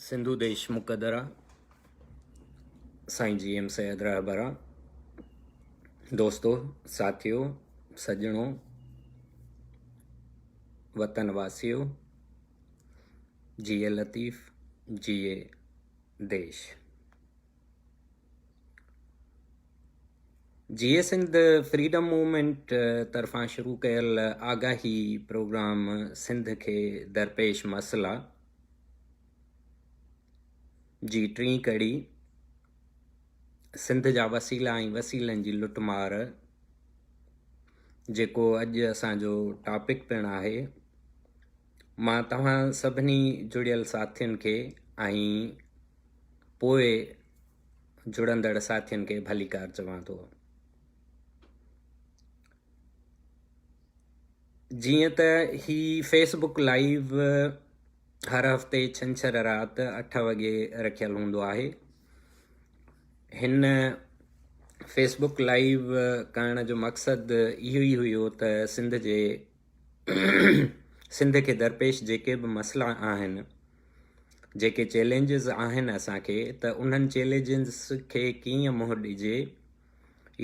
सिंधु देश मुक़दरा साईं G M Syed Rahbara. दोस्तों, साथियों, सज्जनों, वतन वासियों, जिए लतीफ़, जिए देश। जिए सिंध फ्रीडम मूवमेंट तरफ़ां शुरू कयल आगाही प्रोग्राम सिंध के दरपेश मसला जी टी कड़ी सिंध जा वसीला ऐं वसीलनि जी लुटमार, जेको अॼु असांजो टॉपिक पिणु आहे, मां तव्हां सभिनी जुड़ियल साथियुनि खे ऐं पोइ जुड़ंदड़ साथियुनि खे भलीकार चवां थो। जीअं त ही फेसबुक लाइव हर हफ़्ते छंछर राति 8 वॻे रखियल हूंदो आहे। हिन फेसबुक लाइव करण जो मक़सदु इहो ई हुयो त सिंध के दरपेश जेके बि मसइला आहिनि, जेके चैलेंजिस आहिनि असांखे, त उन्हनि चैलेंजिस खे कीअं मुंहुं ॾिजे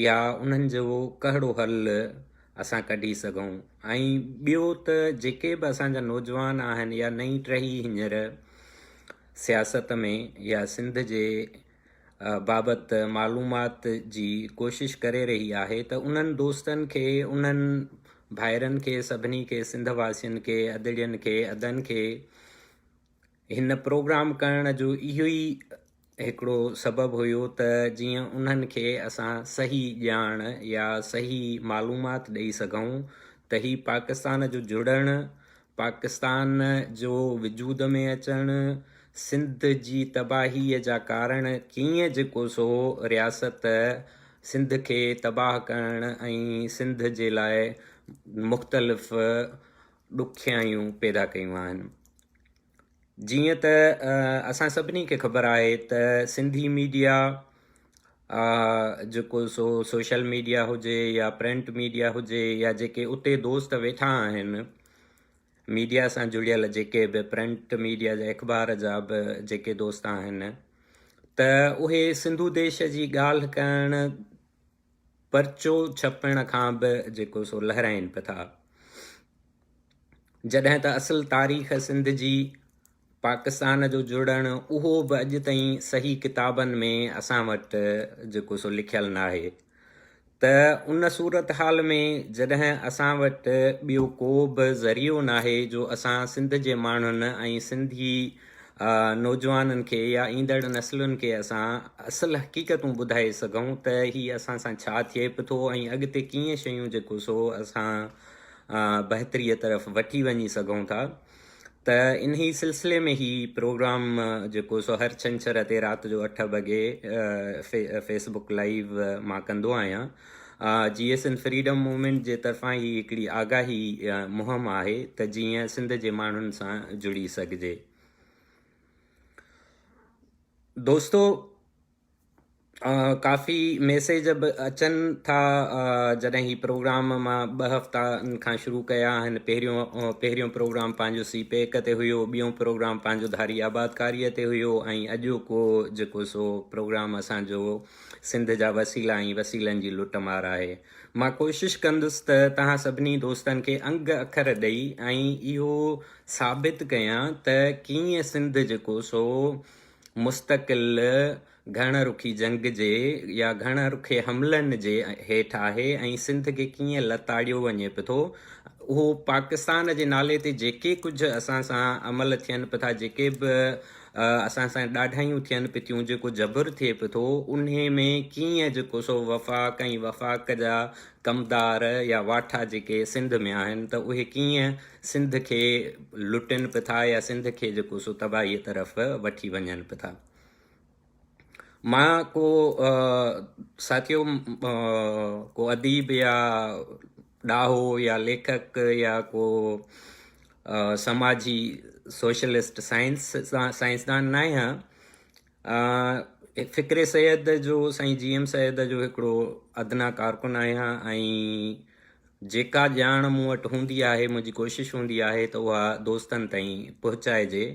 या उन्हनि जो कहिड़ो हल असां कढी सघूं। ऐं ॿियो त जेके बि असांजा नौजवान आहिनि या नई टही हींअर सियासत में या सिंध जे बाबति मालूमात जी कोशिश करे रही आहे, त उन्हनि दोस्तनि खे, उन्हनि भाइरनि खे, सभिनी खे, सिंध वासियुनि खे, अदड़ियुनि खे, अदनि खे हिन प्रोग्राम करण जो इहो ई हिकिड़ो सबबु हुयो त जीअं उन्हनि खे असां सही ॼाण या सही मालूमात ॾेई सघूं त ही पाकिस्तान जो जुड़णु, पाकिस्तान जो वजूद में अचणु, सिंध जी तबाहीअ जा कारण कीअं जेको सो रियासत सिंध खे तबाह करणु ऐं सिंध जे लाइ मुख़्तलिफ़ ॾुखियाइयूं पैदा कयूं आहिनि। जीअं त असां सभिनी खे ख़बर आहे त सिंधी मीडिया जेको सो सोशल मीडिया हुजे या प्रिंट मीडिया हुजे या जेके उते दोस्त वेठा आहिनि मीडिया सां जुड़ियल, जेके बि प्रिंट मीडिया जा अख़बार जा बि जेके दोस्त आहिनि, त उहे सिंधु देश जी ॻाल्हि करणु पर्चो छपण खां बि जेको सो लहराइनि पिया था, जॾहिं त असुल तारीख़ सिंध जी पाकिस्तान जो जुड़णु उहो बि अॼु ताईं सही किताबनि में असां वटि जेको सो लिखियलु न आहे। त उन सूरत हाल में जॾहिं असां वटि ॿियो को बि ज़रियो न आहे जो असां सिंध जे माण्हुनि ऐं सिंधी नौजवाननि खे या ईंदड़ नस्लुनि खे असां असुल हक़ीक़तूं ॿुधाए सघूं त हीअ असां सां छा थिए पियो थो ऐं अॻिते कीअं शयूं जेको सो असां बहितरीअ तरफ़ वठी वञी सघूं था। त इन ई सिलसिले में ही प्रोग्राम जेको सो हर छंछर ते राति जो 8 वॻे फेसबुक लाइव मां कंदो आहियां। जीअं सिंध फ्रीडम मूवमेंट जे तरफ़ां ही हिकिड़ी आगाही मुहिम आहे त जीअं सिंध जे माण्हुनि सां जुड़ी सघिजे। दोस्तों, काफ़ी मैसेज बि अचनि था जॾहिं ही प्रोग्राम मां 2 हफ़्तनि खां शुरू कया आहिनि। पहिरियों प्रोग्राम पंहिंजो सीपेक ते हुयो, ॿियों प्रोग्राम पंहिंजो धारी आबादकारीअ ते हुयो ऐं अॼु को जेको सो प्रोग्राम असांजो सिंध जा वसीला ऐं वसीलनि जी लुटमार आहे। मां कोशिशि कंदुसि त तव्हां सभिनी दोस्तनि खे अंग अखर ॾेई ऐं इहो साबित कयां त कीअं सिंध जेको सो मुस्तक़िल घण रुखी जंग जे या घण रुखे हमलनि जे हेठि आहे ऐं सिंध खे कीअं लताड़ियो वञे पियो थो। उहो पाकिस्तान जे नाले ते जेके कुझु असां सां अमल थियनि पिया था, जेके बि असां सां ॾाढाइयूं थियनि पियूं थियूं, जेको जबर थिए पियो थो, उन में कीअं जेको सो वफ़ाक़ ऐं वफ़ाक़ जा कमदार या वाठा जेके सिंध में आहिनि, त उहे कीअं सिंध खे लुटनि पिया था या सिंध खे जेको सो तबाहीअ तरफ़ वठी वञनि पिया था। मां को साथियों को अदीब या ॾाहो या लेखक या को समाजी सोशलिस्ट साइंसदान न आहियां। फ़िक्रे सैयद जो, साईं जी एम सैयद जो हिकिड़ो अदना कारकुन आहियां ऐं जेका ॼाण मूं वटि हूंदी आहे, मुंहिंजी कोशिशि हूंदी आहे त उहा दोस्तनि ताईं पहुचाइजे।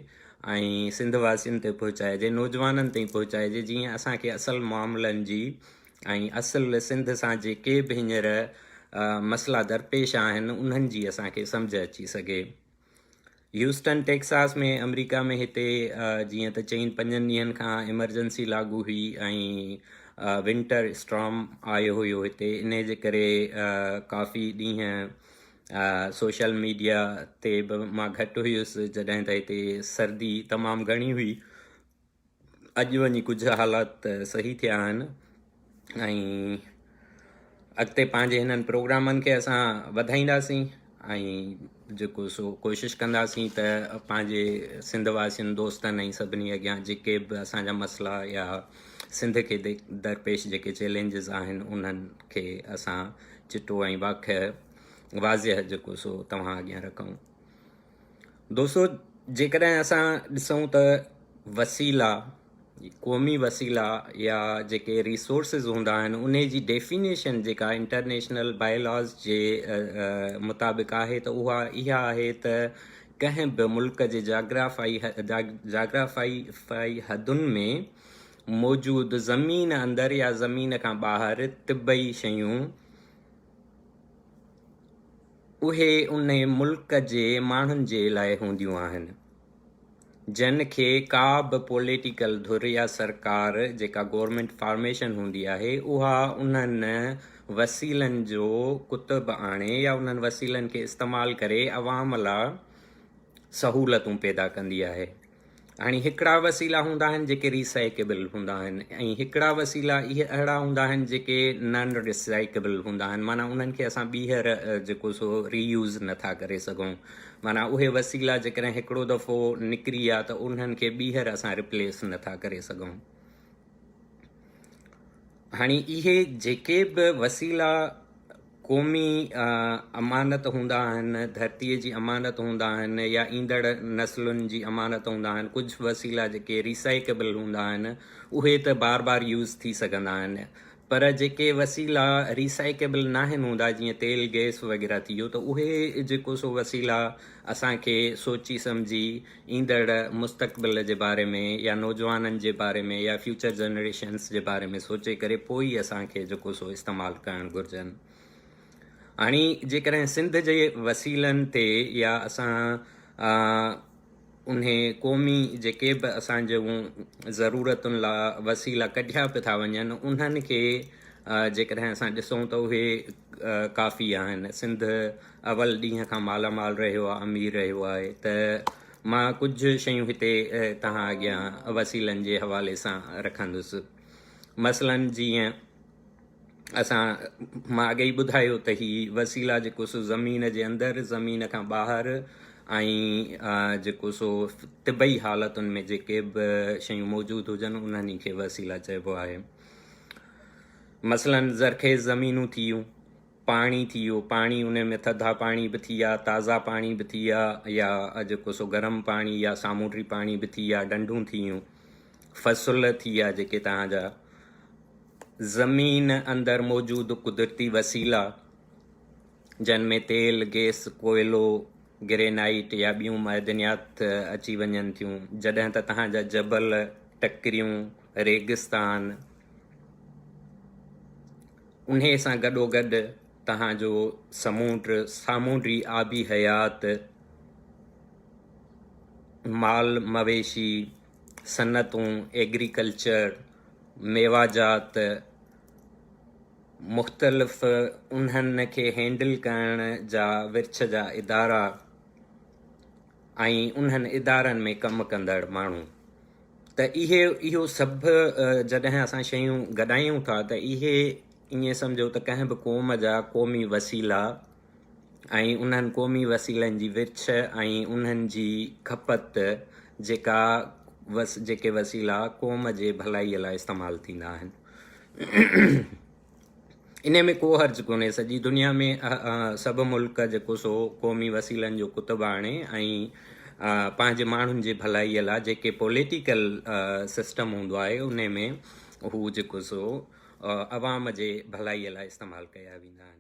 ऐं सिंध वासियुनि ते पहुचाइजे, नौजवाननि ताईं पहुचाइजे, जीअं असांखे असुलु मामलनि जी ऐं असुलु सिंध सां जेके बि हींअर मसइला दरपेश आहिनि उन्हनि जी असांखे सम्झ अची सघे। ह्यूस्टन टेक्सास में अमेरिका में हिते जीअं त 4-5 ॾींहंनि खां इमरजेंसी लागू हुई ऐं विंटर स्टॉर्म आयो हुयो हिते। इन जे करे काफ़ी ॾींहं सोशल मीडिया ते बि मां घटि हुयुसि जॾहिं त हिते सर्दी तमामु घणी हुई। अॼु वञी कुझु हालात सही थिया आहिनि ऐं अॻिते पंहिंजे हिननि प्रोग्रामनि खे असां वधाईंदासीं ऐं जेको सो कोशिशि कंदासीं त पंहिंजे सिंध वासियुनि दोस्तनि ऐं सभिनी अॻियां जेके बि असांजा मसइला या सिंध खे दरपेश जेके चैलेंजिस आहिनि उन्हनि खे असां चिटो ऐं वाज़िह जेको सो तव्हां अॻियां रखूं। दोस्तो, जेकॾहिं असां ॾिसूं त वसीला, क़ौमी वसीला या जेके रिसोर्सिस हूंदा आहिनि उन जी डेफिनेशन जेका इंटरनेशनल बायलॉज जे मुताबिक़ आहे त उहा इहा आहे त कंहिं बि मुल्क जे जाग्राफ़ाई हदुनि में मौजूदु ज़मीन अंदरि या ज़मीन खां ॿाहिरि तिबई शयूं उहे उन मुल्क जे माण्हुनि जे लाइ हूंदियूं आहिनि, जिन खे का बि पॉलिटिकल धुर या सरकार जेका गवर्नमेंट फॉर्मेशन हूंदी आहे उहा उन्हनि वसीलनि जो कुतब आणे या उन्हनि वसीलनि खे इस्तेमालु करे अवाम लाइ सहूलतूं पैदा कंदी आहे। हाणे हिकिड़ा वसीला हूंदा आहिनि जेके रिसाइकेबल हूंदा आहिनि ऐं हिकिड़ा वसीला इहे अहिड़ा हूंदा आहिनि जेके नॉन रिसाइकेबल हूंदा आहिनि, माना उन्हनि खे असां ॿीहर जेको सो रीयूज़ नथा करे सघूं। माना उहे वसीला जेकॾहिं हिकिड़ो दफ़ो निकिरी विया त उन्हनि खे ॿीहर असां रिप्लेस नथा करे सघूं। हाणे इहे जेके बि वसीला क़ौमी अमानत हूंदा आहिनि, धरतीअ जी अमानत हूंदा आहिनि या ईंदड़ नस्लुनि जी अमानत हूंदा आहिनि, कुझु वसीला जेके रिसाइकेबल हूंदा आहिनि उहे त बार बार यूज़ थी सघंदा आहिनि, पर जेके वसीला रिसाइकेबल नाहिनि हूंदा जीअं तेल गैस वग़ैरह थी वियो त उहे जेको सो वसीला असांखे सोची सम्झी ईंदड़ मुस्तक़बिल जे बारे में या नौजवाननि जे बारे में या फ्यूचर जनरेशन्स जे बारे में सोचे करे पोइ ई असांखे जेको सो इस्तेमालु करणु घुरिजनि। हाणे जेकॾहिं सिंध जे वसीलनि ते या असां उन क़ौमी जेके बि असांजो ज़रूरतुनि लाइ वसीला कढिया पिया था वञनि उन्हनि खे जेकॾहिं असां ॾिसूं त उहे काफ़ी आहिनि। सिंध अवल ॾींहं खां मालामाल रहियो आहे, अमीर रहियो आहे, त मां कुझु शयूं हिते तव्हां अॻियां वसीलनि जे हवाले सां रखंदुसि। मसइलनि जीअं मां अॻे ई ॿुधायो त हीअ वसीला जेको सो ज़मीन जे अंदरि, ज़मीन खां ॿाहिरि ऐं जेको सो तिबई हालतुनि में जेके बि शयूं मौजूदु हुजनि उन्हनि खे वसीला चइबो आहे। मसइलनि ज़रख़ेज़ ज़मीनूं थी वियूं, पाणी थी वियो, पाणी उन में थधा पाणी बि थी विया, ताज़ा पाणी बि थी विया या जेको सो गरम पाणी या सामूंडी पाणी बि थी विया, डंडूं थी वियूं, फ़सुल थी विया जेके तव्हांजा, ज़मीन अंदरि मौजूदु कुदरती वसीला जिन में तेल गैस कोयलो ग्रेनाइट या ॿियूं मइदनियात अची वञनि थियूं, जॾहिं त तव्हांजा जबल टकरियूं रेगिस्तान उन सां गॾोगॾु तव्हांजो सामूंडी आबी हयात, माल मवेशी, सनतूं, एग्रीकल्चर, मेवाजात, मुख़्तलिफ़ उन्हनि खे हैंडल करण जा विर्छ जा इदारा ऐं उन्हनि इदारनि में कमु कंदड़ माण्हू, त इहो सभु जॾहिं असां शयूं गॾायूं था त इहे ईअं सम्झो त कंहिं बि क़ौम जा क़ौमी वसीला ऐं उन्हनि क़ौमी वसीलनि जी विर्छ ऐं उन्हनि जी खपत जेके वसीला क़ौम जे भलाईअ लाइ इस्तेमालु थींदा आहिनि। इन में को हर्ज़ु कोन्हे, सॼी दुनिया में सभु मुल्क जेको सो क़ौमी वसीलनि जो कुतब आणे ऐं पंहिंजे माण्हुनि जे भलाईअ लाइ जेके पॉलिटिकल सिस्टम हूंदो आहे उन में हू जेको सो अवाम जे भलाईअ लाइ इस्तेमालु कया वेंदा आहिनि।